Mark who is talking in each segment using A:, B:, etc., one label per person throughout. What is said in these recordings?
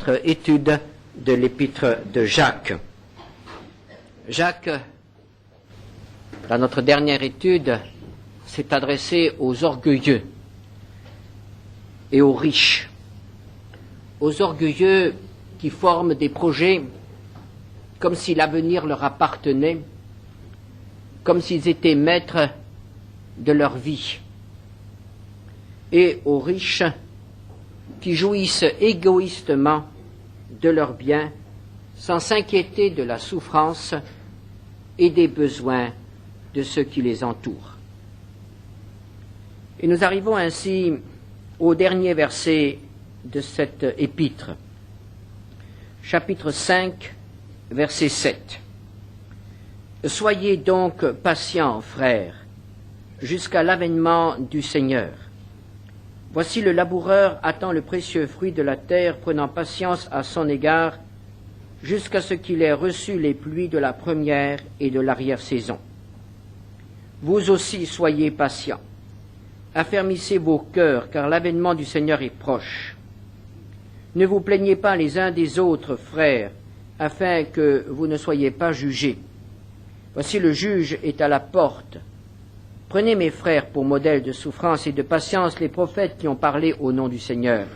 A: notre étude de l'épître de Jacques. Jacques, dans notre dernière étude, s'est adressé aux orgueilleux et aux riches. Aux orgueilleux qui forment des projets comme si l'avenir leur appartenait, comme s'ils étaient maîtres de leur vie. Et aux riches qui jouissent égoïstement de leurs biens sans s'inquiéter de la souffrance et des besoins de ceux qui les entourent. Et nous arrivons ainsi au dernier verset de cette épître, chapitre 5, verset 7. Soyez donc patients, frères, jusqu'à l'avènement du Seigneur. Voici le laboureur attend le précieux fruit de la terre, prenant patience à son égard, jusqu'à ce qu'il ait reçu les pluies de la première et de l'arrière-saison. Vous aussi soyez patients. Affermissez vos cœurs, car l'avènement du Seigneur est proche. Ne vous plaignez pas les uns des autres, frères, afin que vous ne soyez pas jugés. Voici le juge est à la porte. Prenez, mes frères, pour modèle de souffrance et de patience les prophètes qui ont parlé au nom du Seigneur.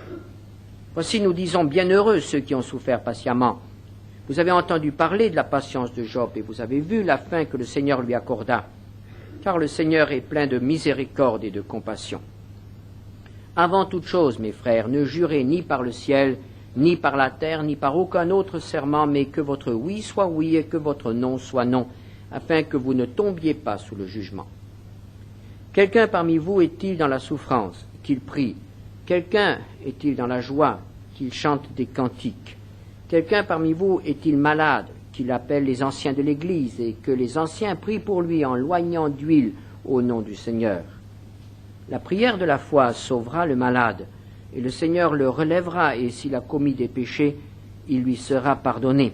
A: Voici, nous disons, bienheureux ceux qui ont souffert patiemment. Vous avez entendu parler de la patience de Job et vous avez vu la fin que le Seigneur lui accorda, car le Seigneur est plein de miséricorde et de compassion. Avant toute chose, mes frères, ne jurez ni par le ciel, ni par la terre, ni par aucun autre serment, mais que votre oui soit oui et que votre non soit non, afin que vous ne tombiez pas sous le jugement. Quelqu'un parmi vous est-il dans la souffrance, qu'il prie? Quelqu'un est-il dans la joie, qu'il chante des cantiques? Quelqu'un parmi vous est-il malade, qu'il appelle les anciens de l'Église, et que les anciens prient pour lui en loignant d'huile au nom du Seigneur? La prière de la foi sauvera le malade, et le Seigneur le relèvera, et s'il a commis des péchés, il lui sera pardonné.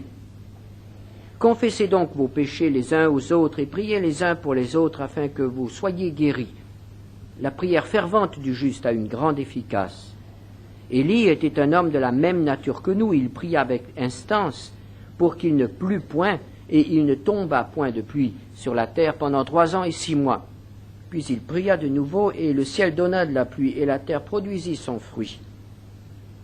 A: Confessez donc vos péchés les uns aux autres et priez les uns pour les autres afin que vous soyez guéris. La prière fervente du juste a une grande efficace. Élie était un homme de la même nature que nous. Il pria avec instance pour qu'il ne plût point et il ne tomba point de pluie sur la terre pendant 3 ans et 6 mois. Puis il pria de nouveau et le ciel donna de la pluie et la terre produisit son fruit.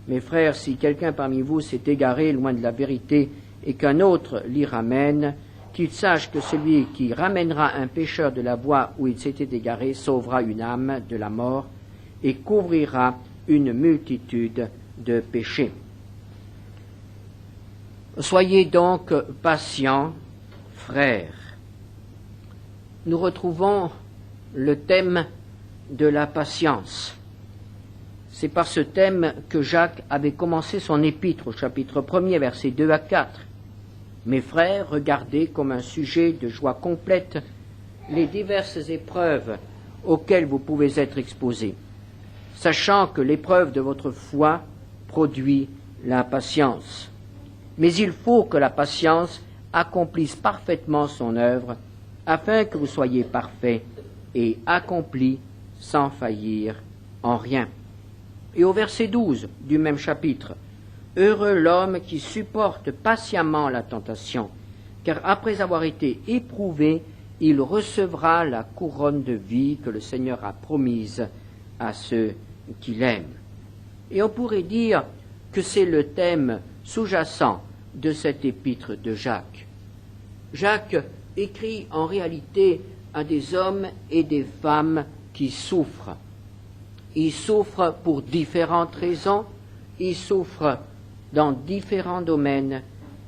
A: Mes frères, si quelqu'un parmi vous s'est égaré loin de la vérité et qu'un autre l'y ramène, qu'il sache que celui qui ramènera un pécheur de la voie où il s'était égaré sauvera une âme de la mort et couvrira une multitude de péchés. Soyez donc patients, frères. Nous retrouvons le thème de la patience. C'est par ce thème que Jacques avait commencé son épître au chapitre 1er, versets 2 à 4. Mes frères, regardez comme un sujet de joie complète les diverses épreuves auxquelles vous pouvez être exposés, sachant que l'épreuve de votre foi produit la patience. Mais il faut que la patience accomplisse parfaitement son œuvre, afin que vous soyez parfaits et accomplis sans faillir en rien. Et au verset 12 du même chapitre, heureux l'homme qui supporte patiemment la tentation, car après avoir été éprouvé, il recevra la couronne de vie que le Seigneur a promise à ceux qui l'aiment. Et on pourrait dire que c'est le thème sous-jacent de cette épître de Jacques. Jacques écrit en réalité à des hommes et des femmes qui souffrent. Ils souffrent pour différentes raisons, ils souffrent dans différents domaines,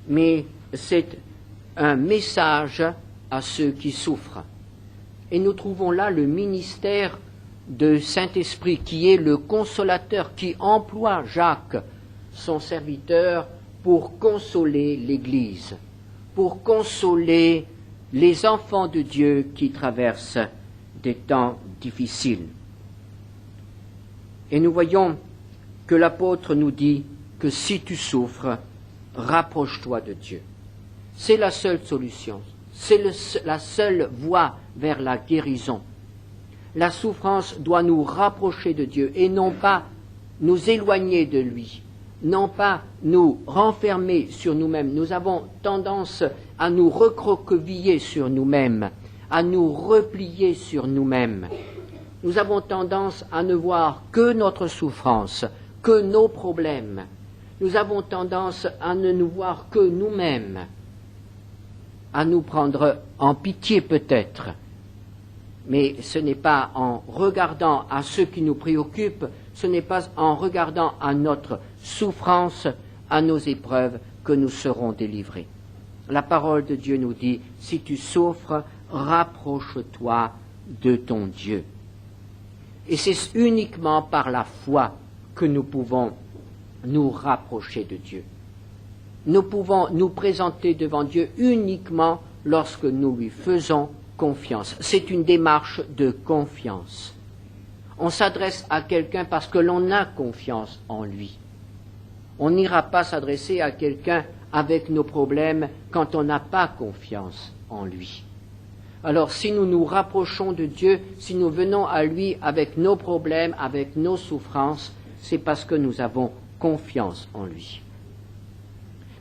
A: mais c'est un message à ceux qui souffrent. Et nous trouvons là le ministère de Saint-Esprit qui est le consolateur, qui emploie Jacques, son serviteur, pour consoler l'Église, pour consoler les enfants de Dieu qui traversent des temps difficiles. Et nous voyons que l'apôtre nous dit que si tu souffres, rapproche-toi de Dieu. C'est la seule solution, c'est la seule voie vers la guérison. La souffrance doit nous rapprocher de Dieu et non pas nous éloigner de lui, non pas nous renfermer sur nous-mêmes. Nous avons tendance à nous recroqueviller sur nous-mêmes, à nous replier sur nous-mêmes. Nous avons tendance à ne voir que notre souffrance, que nos problèmes. Nous avons tendance à ne nous voir que nous-mêmes, à nous prendre en pitié peut-être. Mais ce n'est pas en regardant à ce qui nous préoccupe, ce n'est pas en regardant à notre souffrance, à nos épreuves, que nous serons délivrés. La parole de Dieu nous dit, si tu souffres, rapproche-toi de ton Dieu. Et c'est uniquement par la foi que nous pouvons nous rapprocher de Dieu. Nous pouvons nous présenter devant Dieu uniquement lorsque nous lui faisons confiance. C'est une démarche de confiance. On s'adresse à quelqu'un parce que l'on a confiance en lui. On n'ira pas s'adresser à quelqu'un avec nos problèmes quand on n'a pas confiance en lui. Alors si nous nous rapprochons de Dieu, si nous venons à lui avec nos problèmes, avec nos souffrances, c'est parce que nous avons confiance en lui.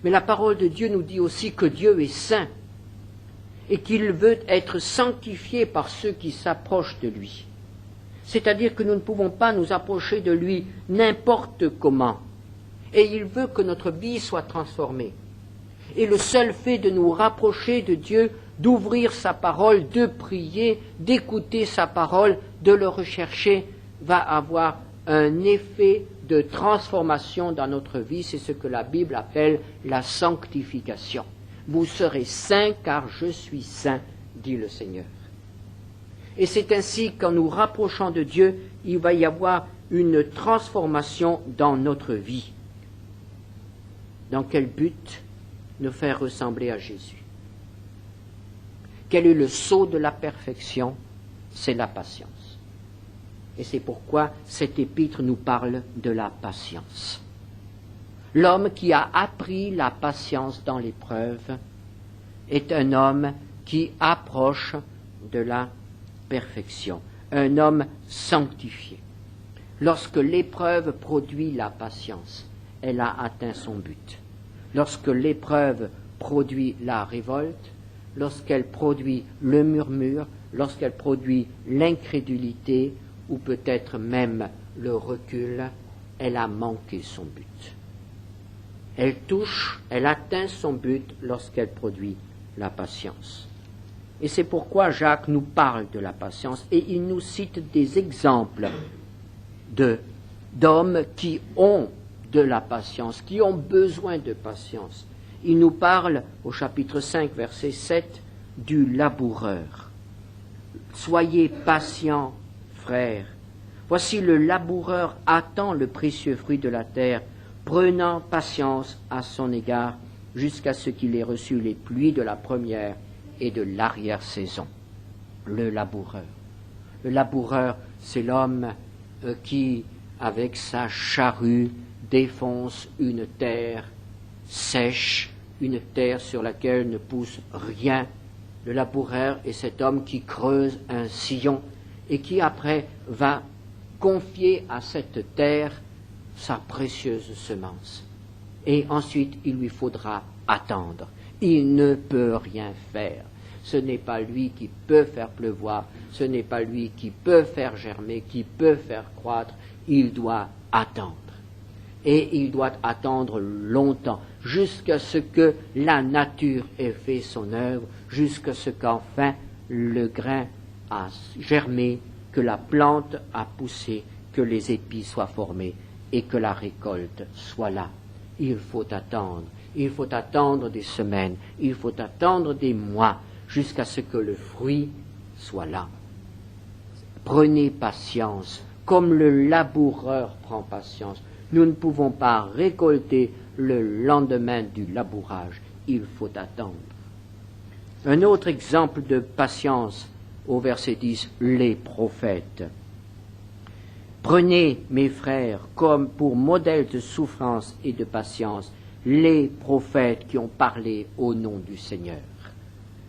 A: Mais la parole de Dieu nous dit aussi que Dieu est saint et qu'il veut être sanctifié par ceux qui s'approchent de lui. C'est-à-dire que nous ne pouvons pas nous approcher de lui n'importe comment. Et il veut que notre vie soit transformée. Et le seul fait de nous rapprocher de Dieu, d'ouvrir sa parole, de prier, d'écouter sa parole, de le rechercher, va avoir un effet de transformation dans notre vie. C'est ce que la Bible appelle la sanctification. Vous serez saints car je suis saint, dit le Seigneur. Et c'est ainsi qu'en nous rapprochant de Dieu, il va y avoir une transformation dans notre vie. Dans quel but? Nous faire ressembler à Jésus. Quel est le sceau de la perfection? C'est la patience. Et c'est pourquoi cet épître nous parle de la patience. L'homme qui a appris la patience dans l'épreuve est un homme qui approche de la perfection, un homme sanctifié. Lorsque l'épreuve produit la patience, elle a atteint son but. Lorsque l'épreuve produit la révolte, lorsqu'elle produit le murmure, lorsqu'elle produit l'incrédulité ou peut-être même le recul, elle a manqué son but. Elle atteint son but lorsqu'elle produit la patience. Et c'est pourquoi Jacques nous parle de la patience et il nous cite des exemples d'hommes qui ont de la patience, qui ont besoin de patience. Il nous parle au chapitre 5, verset 7, du laboureur. Soyez patients, frères. Voici le laboureur attend le précieux fruit de la terre, prenant patience à son égard jusqu'à ce qu'il ait reçu les pluies de la première et de l'arrière-saison. Le laboureur. Le laboureur, c'est l'homme qui, avec sa charrue, défonce une terre sèche, une terre sur laquelle ne pousse rien. Le laboureur est cet homme qui creuse un sillon et qui après va confier à cette terre sa précieuse semence. Et ensuite, il lui faudra attendre. Il ne peut rien faire. Ce n'est pas lui qui peut faire pleuvoir, ce n'est pas lui qui peut faire germer, qui peut faire croître. Il doit attendre. Et il doit attendre longtemps, jusqu'à ce que la nature ait fait son œuvre, jusqu'à ce qu'enfin le grain a germé, que la plante a poussé, que les épis soient formés et que la récolte soit là. Il faut attendre des semaines, il faut attendre des mois, jusqu'à ce que le fruit soit là. Prenez patience, comme le laboureur prend patience. Nous ne pouvons pas récolter le lendemain du labourage, il faut attendre. Un autre exemple de patience, au verset 10, les prophètes. Prenez, mes frères, comme pour modèle de souffrance et de patience, les prophètes qui ont parlé au nom du Seigneur.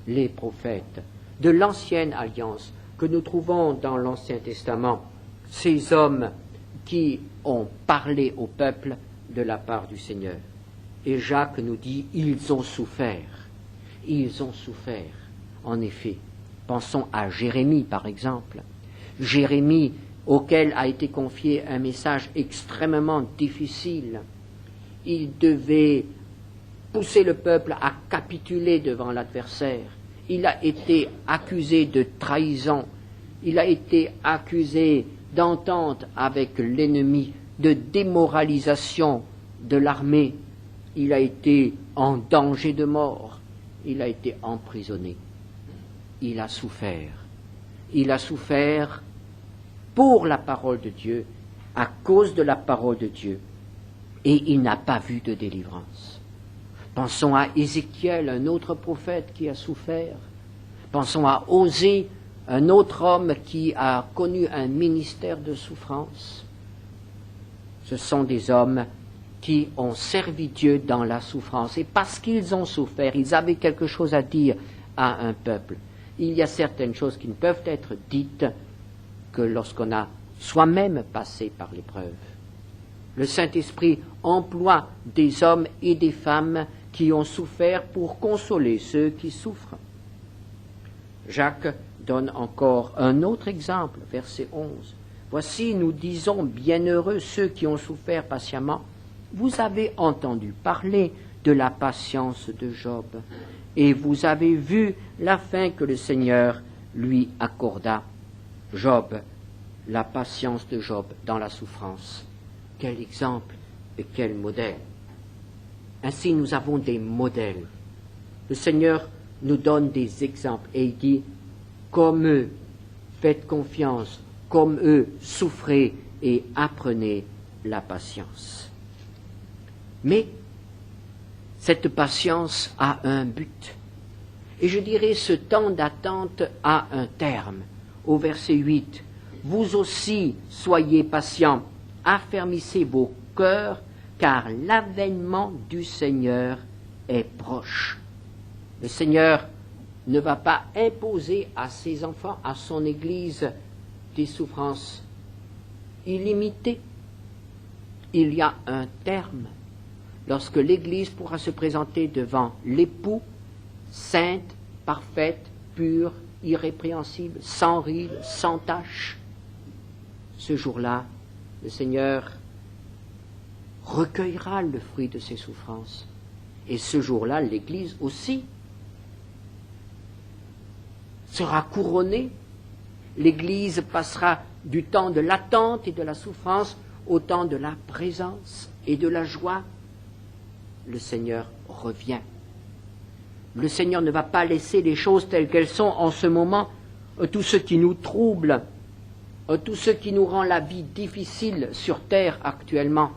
A: Les prophètes de l'ancienne alliance que nous trouvons dans l'Ancien Testament, ces hommes qui ont parlé au peuple de la part du Seigneur. Et Jacques nous dit, ils ont souffert. Ils ont souffert. En effet, pensons à Jérémie par exemple. Jérémie auquel a été confié un message extrêmement difficile. Il devait pousser le peuple à capituler devant l'adversaire. Il a été accusé de trahison. Il a été accusé d'entente avec l'ennemi, de démoralisation de l'armée. Il a été en danger de mort. Il a été emprisonné. Il a souffert. Il a souffert pour la parole de Dieu, à cause de la parole de Dieu. Et il n'a pas vu de délivrance. Pensons à Ézéchiel, un autre prophète qui a souffert. Pensons à Osée, un autre homme qui a connu un ministère de souffrance. Ce sont des hommes qui ont servi Dieu dans la souffrance. Et parce qu'ils ont souffert, ils avaient quelque chose à dire à un peuple. Il y a certaines choses qui ne peuvent être dites que lorsqu'on a soi-même passé par l'épreuve. Le Saint-Esprit emploie des hommes et des femmes qui ont souffert pour consoler ceux qui souffrent. Jacques donne encore un autre exemple, verset 11. Voici, nous disons, bienheureux ceux qui ont souffert patiemment. Vous avez entendu parler de la patience de Job, et vous avez vu la fin que le Seigneur lui accorda. Job, la patience de Job dans la souffrance. Quel exemple et quel modèle. Ainsi, nous avons des modèles. Le Seigneur nous donne des exemples et il dit, comme eux, faites confiance, comme eux, souffrez et apprenez la patience. Mais cette patience a un but. Et je dirais, ce temps d'attente a un terme. Au verset 8, vous aussi soyez patients, affermissez vos cœurs, car l'avènement du Seigneur est proche. Le Seigneur ne va pas imposer à ses enfants, à son Église, des souffrances illimitées. Il y a un terme. Lorsque l'Église pourra se présenter devant l'époux, sainte, parfaite, pure, irrépréhensible, sans ride, sans tache, ce jour-là, le Seigneur recueillera le fruit de ses souffrances. Et ce jour-là, l'Église aussi sera couronnée. L'Église passera du temps de l'attente et de la souffrance au temps de la présence et de la joie. Le Seigneur revient. Le Seigneur ne va pas laisser les choses telles qu'elles sont en ce moment. Tout ce qui nous trouble, tout ce qui nous rend la vie difficile sur terre actuellement,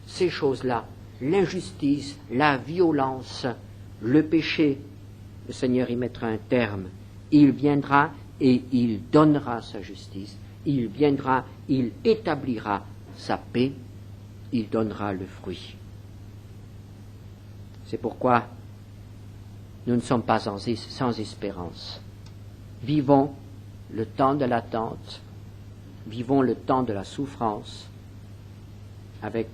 A: ces choses-là, l'injustice, la violence, le péché, le Seigneur y mettra un terme. Il viendra et il donnera sa justice. Il viendra, il établira sa paix, il donnera le fruit. C'est pourquoi nous ne sommes pas sans espérance. Vivons le temps de l'attente, vivons le temps de la souffrance avec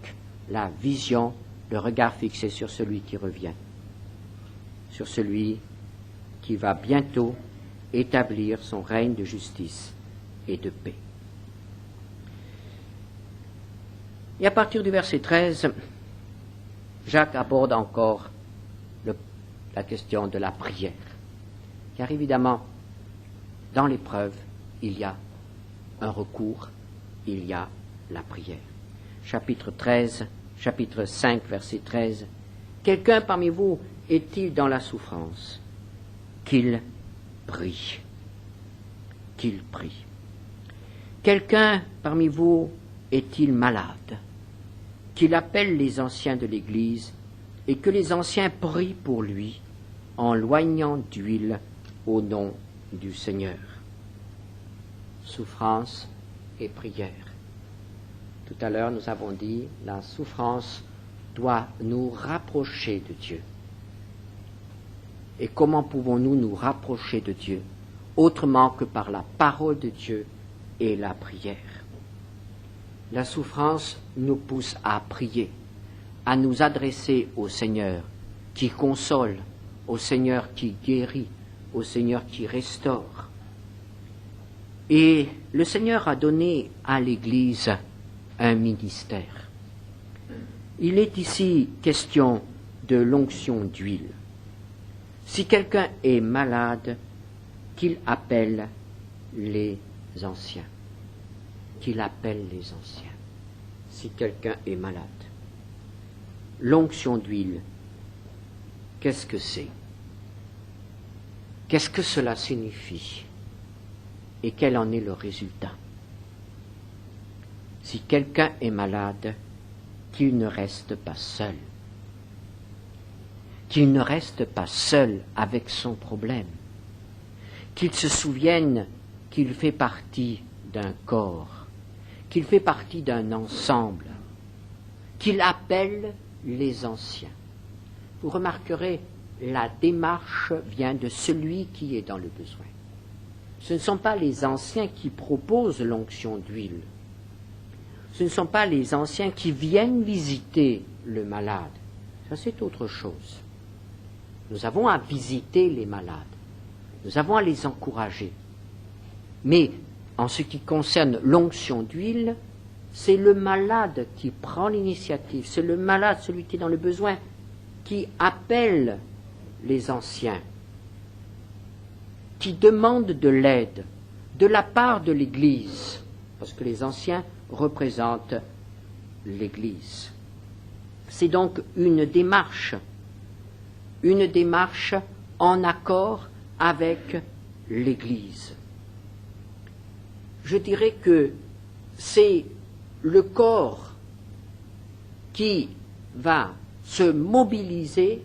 A: la vision, le regard fixé sur celui qui revient, sur celui qui va bientôt établir son règne de justice et de paix. Et à partir du verset 13, Jacques aborde encore la question de la prière. Car évidemment, dans l'épreuve, il y a un recours, il y a la prière. Chapitre 5, verset 13. Quelqu'un parmi vous est-il dans la souffrance? Qu'il prie. Qu'il prie. Quelqu'un parmi vous est-il malade? Qu'il appelle les anciens de l'Église et que les anciens prient pour lui en loignant d'huile au nom du Seigneur. Souffrance et prière. Tout à l'heure, nous avons dit, la souffrance doit nous rapprocher de Dieu. Et comment pouvons-nous nous rapprocher de Dieu autrement que par la parole de Dieu et la prière? La souffrance nous pousse à prier. à nous adresser au Seigneur qui console, au Seigneur qui guérit, au Seigneur qui restaure. Et le Seigneur a donné à l'Église un ministère. Il est ici question de l'onction d'huile. Si quelqu'un est malade, qu'il appelle les anciens. Qu'il appelle les anciens. Si quelqu'un est malade. L'onction d'huile, qu'est-ce que c'est? Qu'est-ce que cela signifie? Et quel en est le résultat? Si quelqu'un est malade, qu'il ne reste pas seul. Qu'il ne reste pas seul avec son problème. Qu'il se souvienne qu'il fait partie d'un corps, qu'il fait partie d'un ensemble, qu'il appelle les anciens. Vous remarquerez, la démarche vient de celui qui est dans le besoin. Ce ne sont pas les anciens qui proposent l'onction d'huile. Ce ne sont pas les anciens qui viennent visiter le malade. Ça, c'est autre chose. Nous avons à visiter les malades. Nous avons à les encourager. Mais en ce qui concerne l'onction d'huile, c'est le malade qui prend l'initiative. C'est le malade, celui qui est dans le besoin, qui appelle les anciens, qui demande de l'aide de la part de l'Église, parce que les anciens représentent l'Église. C'est donc une démarche en accord avec l'Église. Je dirais que c'est le corps qui va se mobiliser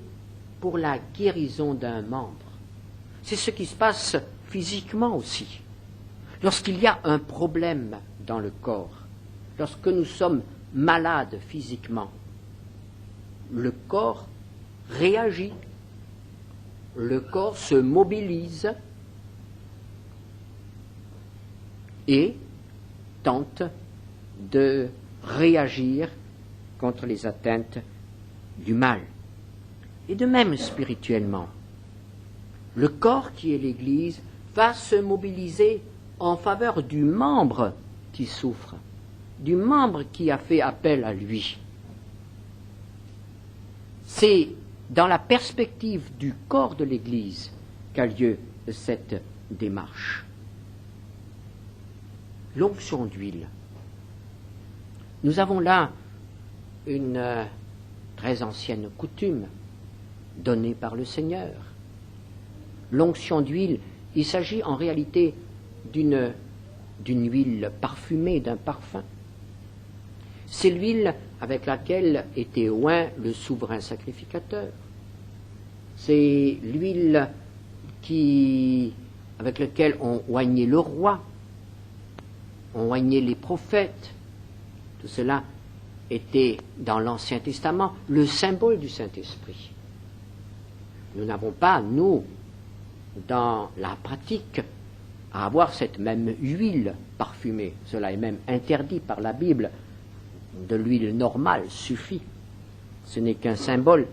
A: pour la guérison d'un membre. C'est ce qui se passe physiquement aussi. Lorsqu'il y a un problème dans le corps, lorsque nous sommes malades physiquement, le corps réagit, le corps se mobilise et tente de réagir contre les atteintes du mal. Et de même spirituellement, le corps qui est l'Église va se mobiliser en faveur du membre qui souffre, du membre qui a fait appel à lui. C'est dans la perspective du corps de l'Église qu'a lieu cette démarche. L'onction d'huile. Nous avons là une très ancienne coutume donnée par le Seigneur. L'onction d'huile, il s'agit en réalité d'une huile parfumée, d'un parfum. C'est l'huile avec laquelle était oint le souverain sacrificateur. C'est l'huile avec laquelle on oignait le roi, on oignait les prophètes. Tout cela était dans l'Ancien Testament le symbole du Saint-Esprit. Nous n'avons pas, nous, dans la pratique, à avoir cette même huile parfumée. Cela est même interdit par la Bible. De l'huile normale suffit. Ce n'est qu'un symbole.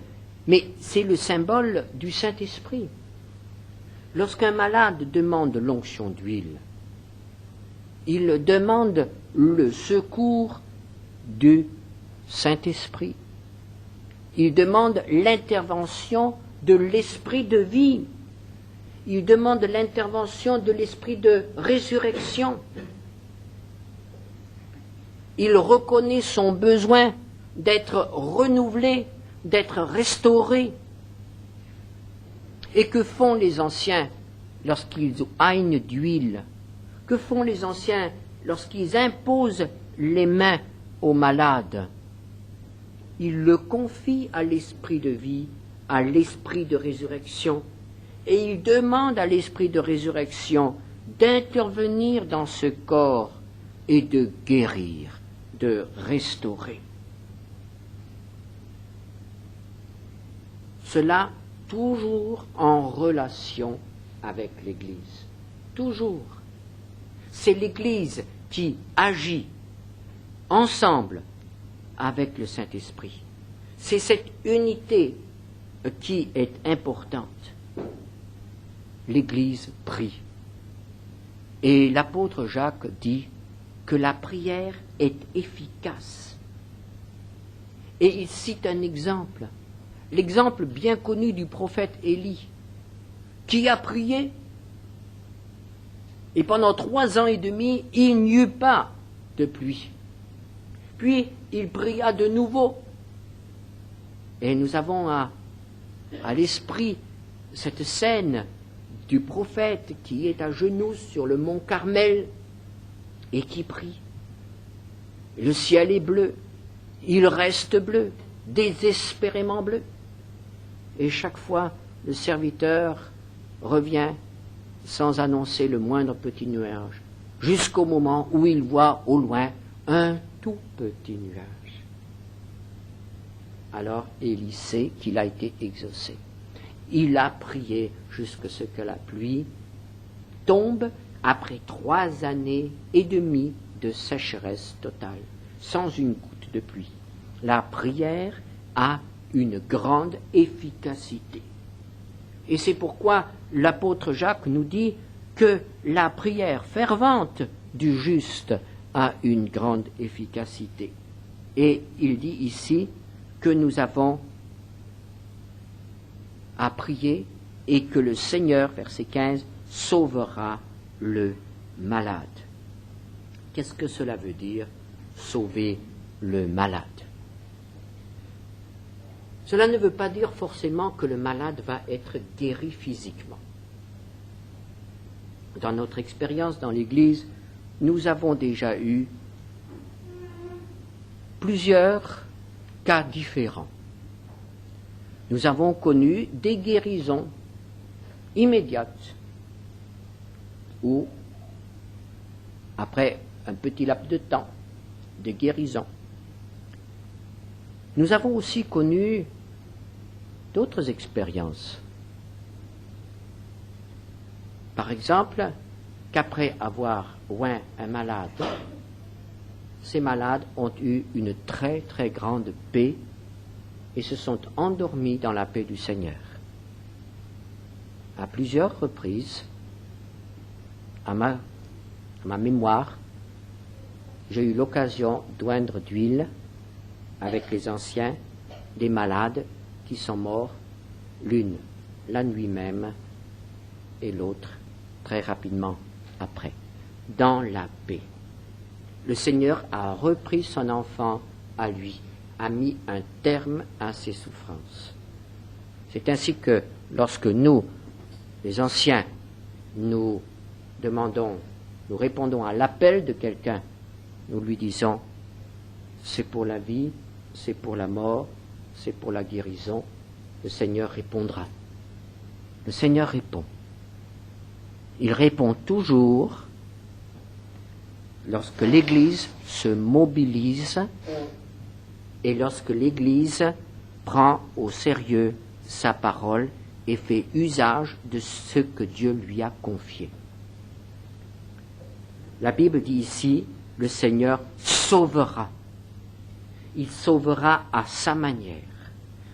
A: Mais c'est le symbole du Saint-Esprit. Lorsqu'un malade demande l'onction d'huile, il demande le secours du Saint-Esprit. Il demande l'intervention de l'esprit de vie. Il demande l'intervention de l'esprit de résurrection. Il reconnaît son besoin d'être renouvelé, d'être restauré. Et que font les anciens lorsqu'ils oignent d'huile? Que font les anciens lorsqu'ils imposent les mains aux malades? Ils le confient à l'esprit de vie, à l'esprit de résurrection, et ils demandent à l'esprit de résurrection d'intervenir dans ce corps et de guérir, de restaurer. Cela toujours en relation avec l'Église. Toujours. C'est l'Église qui agit ensemble avec le Saint-Esprit. C'est cette unité qui est importante. L'Église prie. Et l'apôtre Jacques dit que la prière est efficace. Et il cite un exemple, l'exemple bien connu du prophète Élie, qui a prié, et pendant 3 ans et demi, il n'y eut pas de pluie. Puis il pria de nouveau. Et nous avons à l'esprit cette scène du prophète qui est à genoux sur le mont Carmel et qui prie. Le ciel est bleu, il reste bleu, désespérément bleu. Et chaque fois, le serviteur revient sans annoncer le moindre petit nuage, jusqu'au moment où il voit au loin un tout petit nuage. Alors Élie sait qu'il a été exaucé. Il a prié jusqu'à ce que la pluie tombe après 3 années et demie de sécheresse totale, sans une goutte de pluie. La prière a une grande efficacité. Et c'est pourquoi l'apôtre Jacques nous dit que la prière fervente du juste a une grande efficacité. Et il dit ici que nous avons à prier et que le Seigneur, verset 15, sauvera le malade. Qu'est-ce que cela veut dire, sauver le malade? Cela ne veut pas dire forcément que le malade va être guéri physiquement. Dans notre expérience dans l'Église, nous avons déjà eu plusieurs cas différents. Nous avons connu des guérisons immédiates ou, après un petit laps de temps, des guérisons. Nous avons aussi connu d'autres expériences. Par exemple, qu'après avoir oint un malade, ces malades ont eu une très très grande paix et se sont endormis dans la paix du Seigneur. À plusieurs reprises, à ma mémoire, j'ai eu l'occasion d'oindre d'huile avec les anciens des malades qui sont morts, l'une la nuit même et l'autre très rapidement après, dans la paix. Le Seigneur a repris son enfant à lui, a mis un terme à ses souffrances. C'est ainsi que lorsque nous, les anciens, nous répondons à l'appel de quelqu'un, nous lui disons, c'est pour la vie, c'est pour la mort, c'est pour la guérison, le Seigneur répondra. Le Seigneur répond. Il répond toujours lorsque l'Église se mobilise et lorsque l'Église prend au sérieux sa parole et fait usage de ce que Dieu lui a confié. La Bible dit ici, le Seigneur sauvera. Il sauvera à sa manière.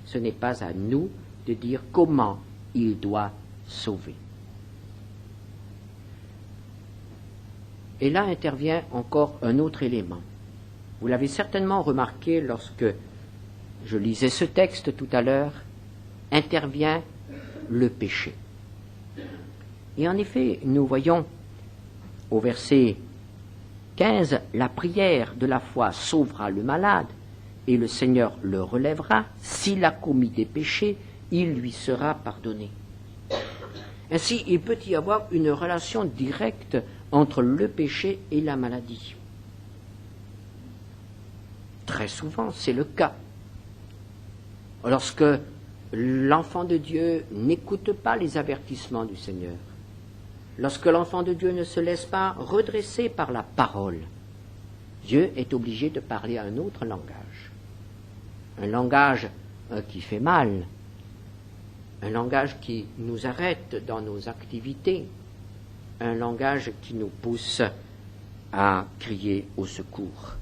A: Ce n'est pas à nous de dire comment il doit sauver. Et là intervient encore un autre élément. Vous l'avez certainement remarqué lorsque je lisais ce texte tout à l'heure, intervient le péché. Et en effet, nous voyons au verset 15, la prière de la foi sauvera le malade et le Seigneur le relèvera. S'il a commis des péchés, il lui sera pardonné. Ainsi, il peut y avoir une relation directe entre le péché et la maladie. Très souvent, c'est le cas. Lorsque l'enfant de Dieu n'écoute pas les avertissements du Seigneur, lorsque l'enfant de Dieu ne se laisse pas redresser par la parole, Dieu est obligé de parler un autre langage. Un langage qui fait mal, un langage qui nous arrête dans nos activités, un langage qui nous pousse à crier au secours.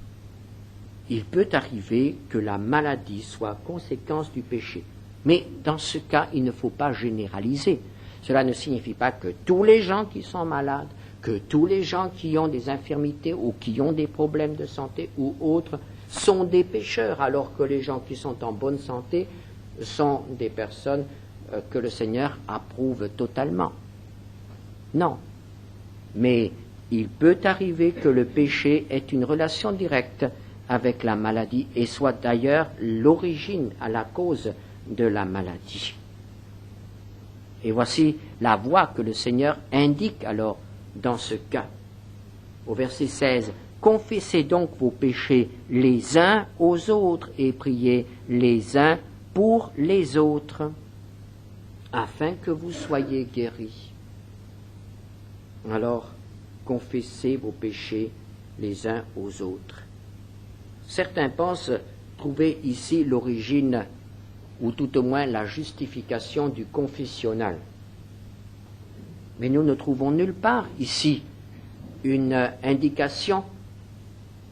A: il peut arriver que la maladie soit conséquence du péché. Mais dans ce cas, il ne faut pas généraliser. Cela ne signifie pas que tous les gens qui sont malades, que tous les gens qui ont des infirmités ou qui ont des problèmes de santé ou autres sont des pécheurs, alors que les gens qui sont en bonne santé sont des personnes que le Seigneur approuve totalement. Non. Mais il peut arriver que le péché ait une relation directe avec la maladie et soit d'ailleurs l'origine à la cause de la maladie. Et voici la voie que le Seigneur indique alors dans ce cas. Au verset 16, « Confessez donc vos péchés les uns aux autres et priez les uns pour les autres, afin que vous soyez guéris. » Alors, confessez vos péchés les uns aux autres. Certains pensent trouver ici l'origine, ou tout au moins la justification du confessionnal. Mais nous ne trouvons nulle part ici une indication.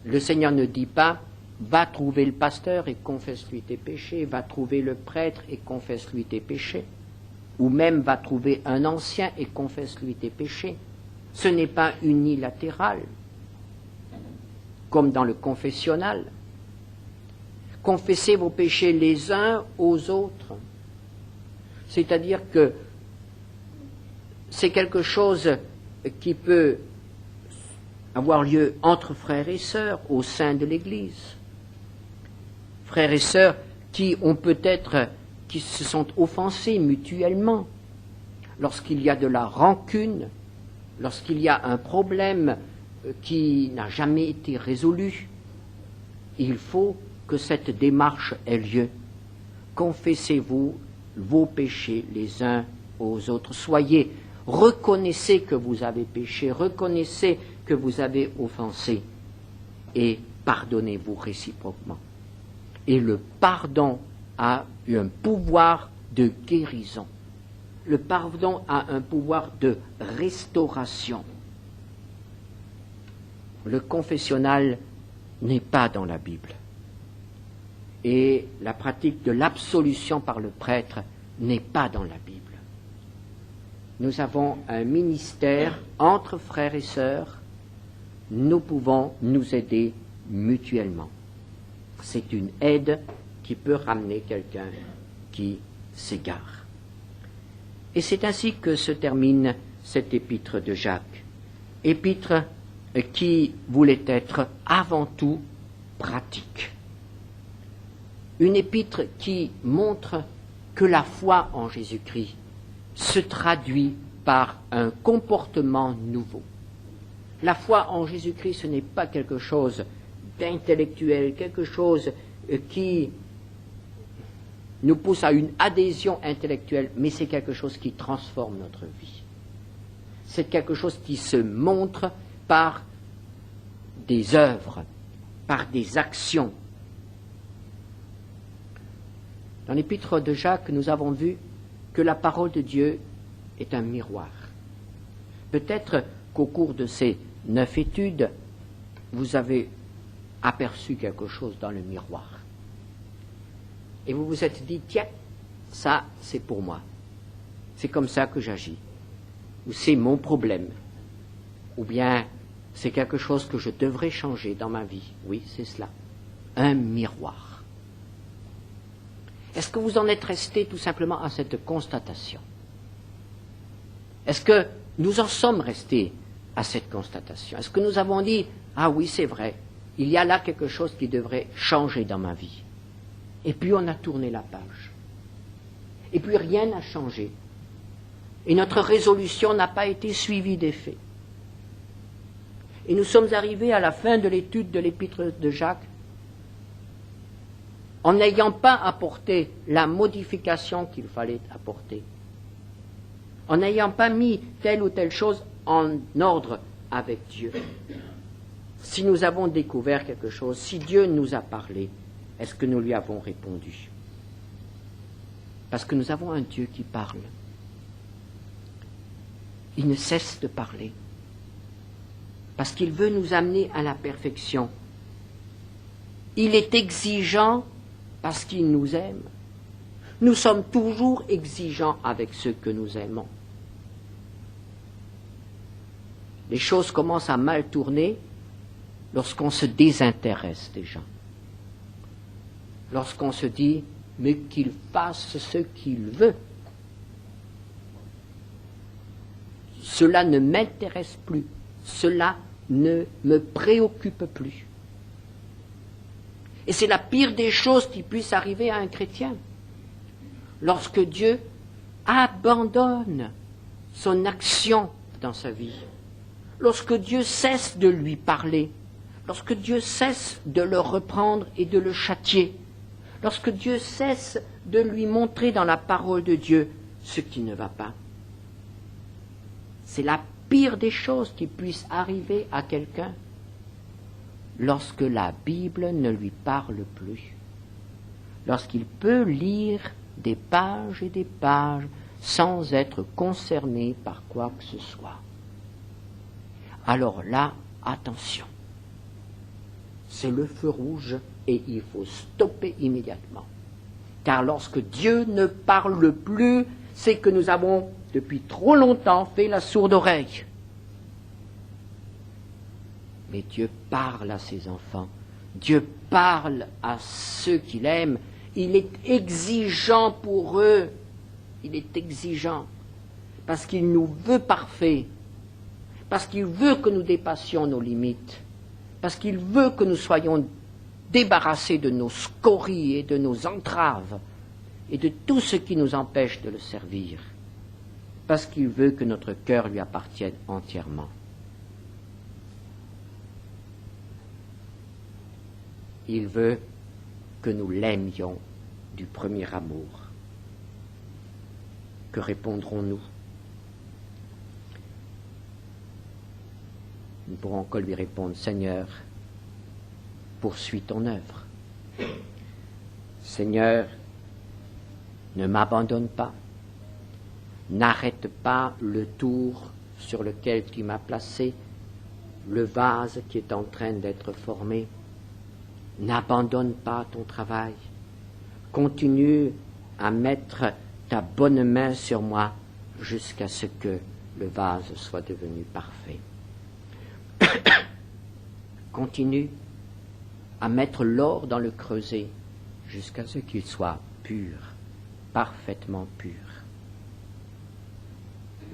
A: Le Seigneur ne dit pas « va trouver le pasteur et confesse-lui tes péchés », « va trouver le prêtre et confesse-lui tes péchés », ou même « va trouver un ancien et confesse-lui tes péchés ». Ce n'est pas unilatéral, comme dans le confessionnal. Confessez vos péchés les uns aux autres. C'est-à-dire que c'est quelque chose qui peut avoir lieu entre frères et sœurs au sein de l'Église. Frères et sœurs qui se sont offensés mutuellement. Lorsqu'il y a de la rancune, lorsqu'il y a un problème qui n'a jamais été résolu, il faut que cette démarche ait lieu. Confessez-vous vos péchés les uns aux autres. Reconnaissez que vous avez péché, reconnaissez que vous avez offensé et pardonnez-vous réciproquement. Et le pardon a un pouvoir de guérison. Le pardon a un pouvoir de restauration. Le confessionnal n'est pas dans la Bible. Et la pratique de l'absolution par le prêtre n'est pas dans la Bible. Nous avons un ministère entre frères et sœurs. Nous pouvons nous aider mutuellement. C'est une aide qui peut ramener quelqu'un qui s'égare. Et c'est ainsi que se termine cette épître de Jacques. Épître qui voulait être avant tout pratique. Une épître qui montre que la foi en Jésus-Christ se traduit par un comportement nouveau. La foi en Jésus-Christ, ce n'est pas quelque chose d'intellectuel, quelque chose qui nous pousse à une adhésion intellectuelle, mais c'est quelque chose qui transforme notre vie. C'est quelque chose qui se montre par des œuvres, par des actions. Dans l'épître de Jacques, nous avons vu que la parole de Dieu est un miroir. Peut-être qu'au cours de ces 9 études, vous avez aperçu quelque chose dans le miroir. Et vous vous êtes dit, tiens, ça, c'est pour moi. C'est comme ça que j'agis. Ou c'est mon problème. Ou bien, c'est quelque chose que je devrais changer dans ma vie. Oui, c'est cela. Un miroir. Est-ce que vous en êtes resté tout simplement à cette constatation? Est-ce que nous en sommes restés à cette constatation? Est-ce que nous avons dit, ah oui, c'est vrai, il y a là quelque chose qui devrait changer dans ma vie? Et puis on a tourné la page. Et puis rien n'a changé. Et notre résolution n'a pas été suivie d'effet. Et nous sommes arrivés à la fin de l'étude de l'épître de Jacques en n'ayant pas apporté la modification qu'il fallait apporter, en n'ayant pas mis telle ou telle chose en ordre avec Dieu. Si nous avons découvert quelque chose, si Dieu nous a parlé, est-ce que nous lui avons répondu? Parce que nous avons un Dieu qui parle. Il ne cesse de parler. Parce qu'il veut nous amener à la perfection. Il est exigeant parce qu'il nous aime. Nous sommes toujours exigeants avec ceux que nous aimons. Les choses commencent à mal tourner lorsqu'on se désintéresse des gens. Lorsqu'on se dit, mais qu'il fasse ce qu'il veut. Cela ne m'intéresse plus. Cela ne me préoccupe plus. Et c'est la pire des choses qui puisse arriver à un chrétien. Lorsque Dieu abandonne son action dans sa vie, lorsque Dieu cesse de lui parler, lorsque Dieu cesse de le reprendre et de le châtier, lorsque Dieu cesse de lui montrer dans la parole de Dieu ce qui ne va pas. C'est la pire des choses qui puisse arriver à quelqu'un lorsque la Bible ne lui parle plus, lorsqu'il peut lire des pages et des pages sans être concerné par quoi que ce soit. Alors là, attention, c'est le feu rouge et il faut stopper immédiatement. Car lorsque Dieu ne parle plus, c'est que nous avons depuis trop longtemps fait la sourde oreille. Mais Dieu parle à ses enfants, Dieu parle à ceux qu'il aime, il est exigeant pour eux, il est exigeant, parce qu'il nous veut parfaits, parce qu'il veut que nous dépassions nos limites, parce qu'il veut que nous soyons débarrassés de nos scories et de nos entraves et de tout ce qui nous empêche de le servir, parce qu'il veut que notre cœur lui appartienne entièrement. Il veut que nous l'aimions du premier amour. Que répondrons-nous? Nous pourrons encore lui répondre, Seigneur, poursuis ton œuvre. Seigneur, ne m'abandonne pas. N'arrête pas le tour sur lequel tu m'as placé, le vase qui est en train d'être formé. N'abandonne pas ton travail. Continue à mettre ta bonne main sur moi jusqu'à ce que le vase soit devenu parfait. Continue à mettre l'or dans le creuset jusqu'à ce qu'il soit pur, parfaitement pur.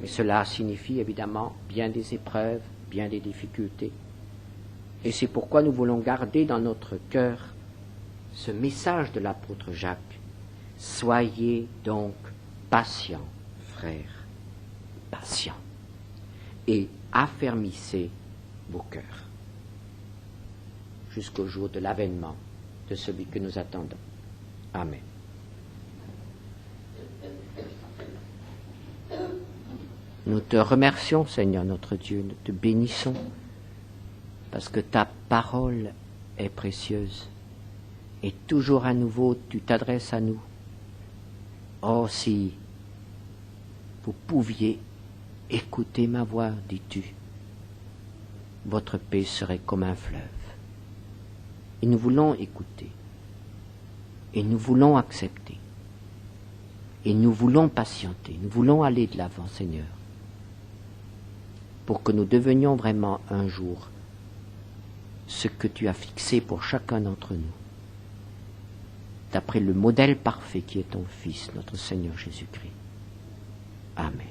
A: Mais cela signifie évidemment bien des épreuves, bien des difficultés. Et c'est pourquoi nous voulons garder dans notre cœur ce message de l'apôtre Jacques. Soyez donc patients, frères, patients, et affermissez vos cœurs jusqu'au jour de l'avènement de celui que nous attendons. Amen. Nous te remercions, Seigneur notre Dieu, nous te bénissons, parce que ta parole est précieuse, et toujours à nouveau tu t'adresses à nous. Oh, si vous pouviez écouter ma voix, dis-tu, votre paix serait comme un fleuve. Et nous voulons écouter, et nous voulons accepter, et nous voulons patienter, nous voulons aller de l'avant, Seigneur, pour que nous devenions vraiment un jour ce que tu as fixé pour chacun d'entre nous, d'après le modèle parfait qui est ton Fils, notre Seigneur Jésus-Christ. Amen.